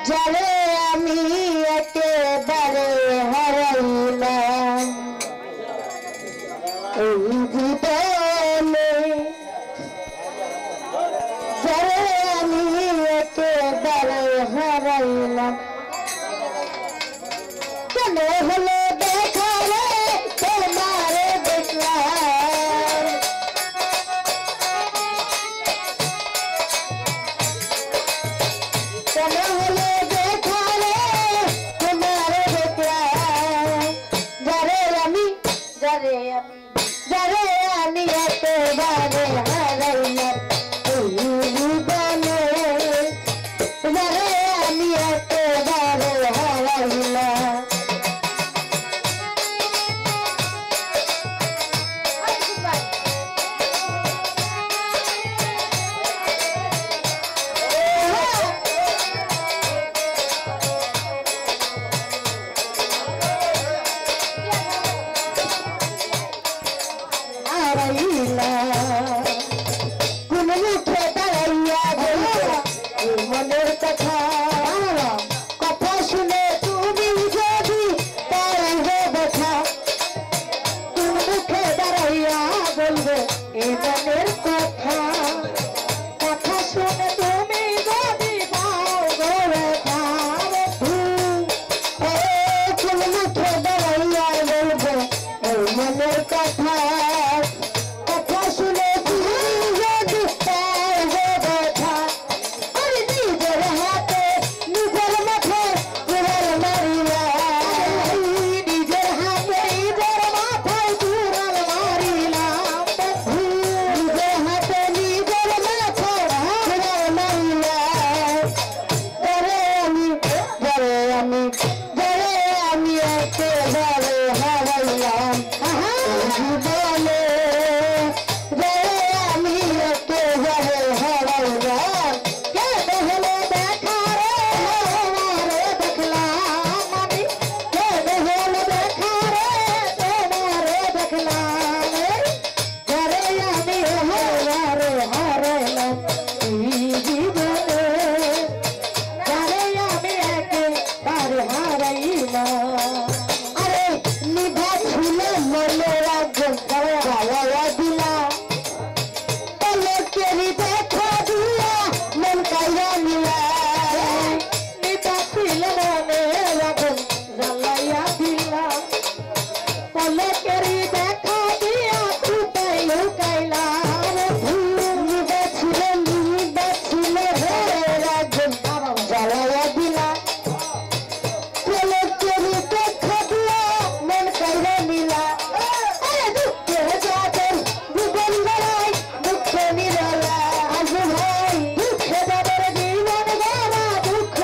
যারে আমি একেবারে হারাইলাম এই জীবনে, যারে আমি একেবারে হারাইলাম কেন হলো দেখালে তোমারে দেখলাম, কেন হলো দেখালে তোমারে দেখলাম, যারে আমি একেবারে হারাইলাম এই জীবনে, যারে আমি একেবারে হারাইলাম। কোন মুখে দাঁড়াইয়া বলবো মনের কথা, কথা শুনে তুমি যদি পারবে ব্যথা, কোন মুখে দাঁড়াইয়া বলবো এ মনের কথা, কথা শুনে তুমি যদি পাও গো ব্যথা, কোন মুখে দাঁড়াইয়া বলবো এই মনের কথা, কথা শুনে তুমি যদি পারবে ব্যথা, আমি নিজের হাতে নিজের মাথায় চুড়াল মারিলাম, নিজের হাতে নিজের মাথায় চুড়াল মারিলাম, নিজের হাতে নিজের মাথায় চুড়াল মারিলাম, যারে আমি একেবারে হারাইলাম জীবনে, যারে আমি একেবারে হারাইলাম, কেঁদে হলো দেখা রে তোমারে দেখলাম, আমি কেঁদে হলো দেখা রে তোমারে দেখলাম, যারে আমি একেবারে হারাইলাম এই জীবনে, যারে আমি একেবারে হারাইলাম। আরে নিভা ছিল মনের আগুন জ্বালাইয়া দিলাম, পলকেরই দেখা দিয়া মন কাইরা নিলাম, নিভা ছিল মনের আগুন জ্বালাইয়া দিলাম, পলকেরই দেখা দিয়া কোথায় লুকাইলাম, নিভা ছিল মনের আগুন জ্বালাইয়া দিলাম, পলকেরই দেখা দিয়া মন কাইরা নিলাম, আরে দুঃখে যাদের জীবন গড়াই দুঃখে নিরলা, আজু ভাই দুঃখে যাদের জীবন গড়া দুঃখ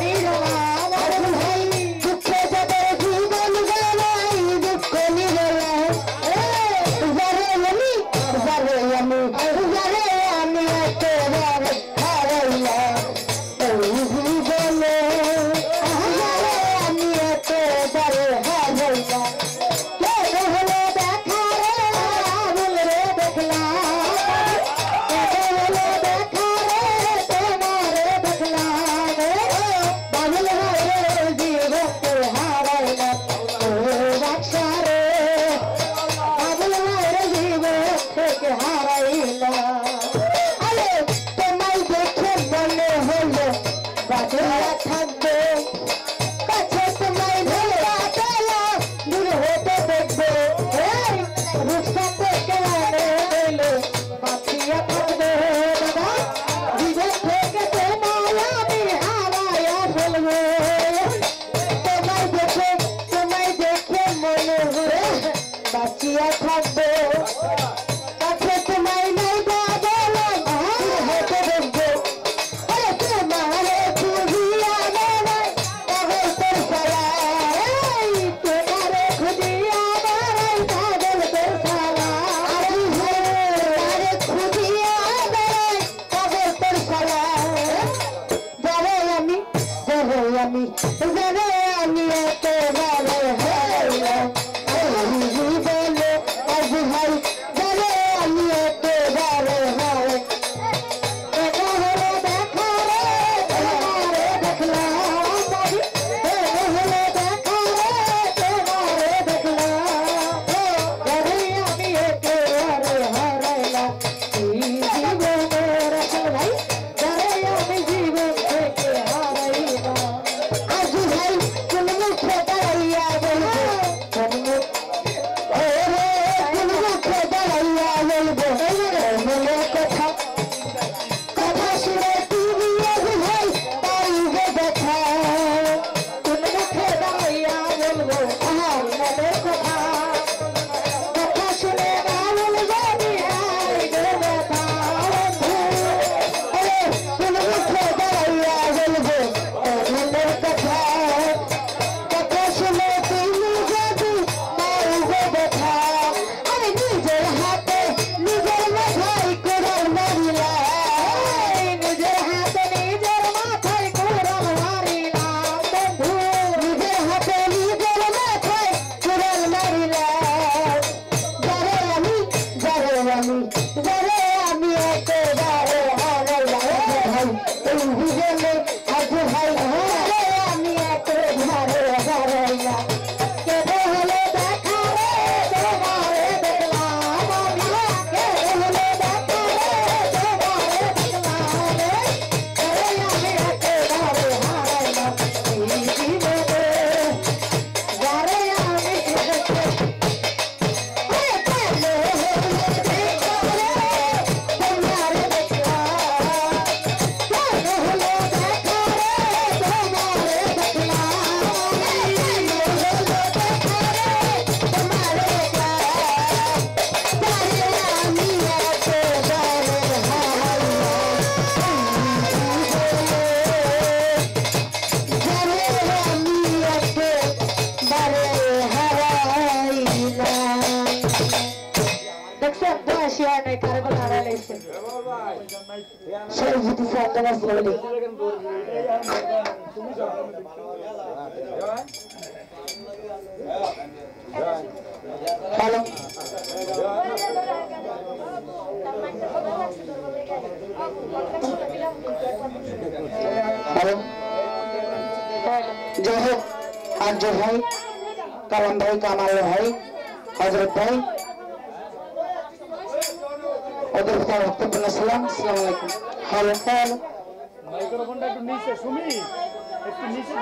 নিরলা, আজু ভাই দুঃখে যাদের জীবন গড়াই দুঃখ নিরলা, যারে আমি একেবারে হারাইলাম এই জীবনে, যারে আমি একেবারে হারাইলাম, কেঁদে হলো দেখা রে আগুন রে দেখলাম, কেঁদে হলো দেখা রে তোমারে দেখলাম, বাবুল ভাইয়ের জীবনকে হারাইলাম ও বাদশা রে, বাবুল ভাইয়ের জীবন থেকে হারাইলাম। আরে তোমায় দেখে মনে হলো বাঁচিয়া থাকবে, কাছে তোমায় ধরা পেলাম দূর হতে দেখবে, রূপসা থেকে আনে এলে বাঁচিয়া থাকবে, বাবা জীবন থেকে তোমায় আমি হারাইয়া ফেলবো, তোমায় দেখে মনে হলো বাঁচিয়া থাকবে, কাছে তোমায় নাই বাবা দূর হতে দেখবে, আরে তোমারে খুঁজিয়া বেড়াই পাগল তোর সালা, তোমারে খুঁজিয়া বেড়াই পাগল তোর সালা, আরে তোমারে খুঁজিয়া বেড়াই পাগল তোর সালা, যারে আমি বন্ধু গেলে আজ ভাই আমি এত ধারে হারাইলাম কেঁদে হলে দেখা রে তোমারে দেখলাম আমি কেঁদে হলে দেখা রে তোমারে দেখলাম রে আমি এত ধারে হারাইলাম এই জীবনে যারে আমি Halo. Halo. जय हो आज भाई कलम भाई कमाल भाई हजरत भाई ওদের বক্তব্য সালাম আসসালামু আলাইকুম হ্যালো হ্যালো মাইক্রোফোনটা একটু নিচে সুমি একটু নিচে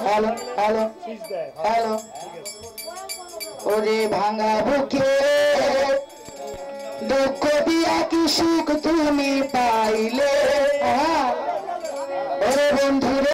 হ্যালো হ্যালো হ্যালো ওরে ভাঙা বুকে দুঃখ দিয়া কি সুখ তুমি পাইলে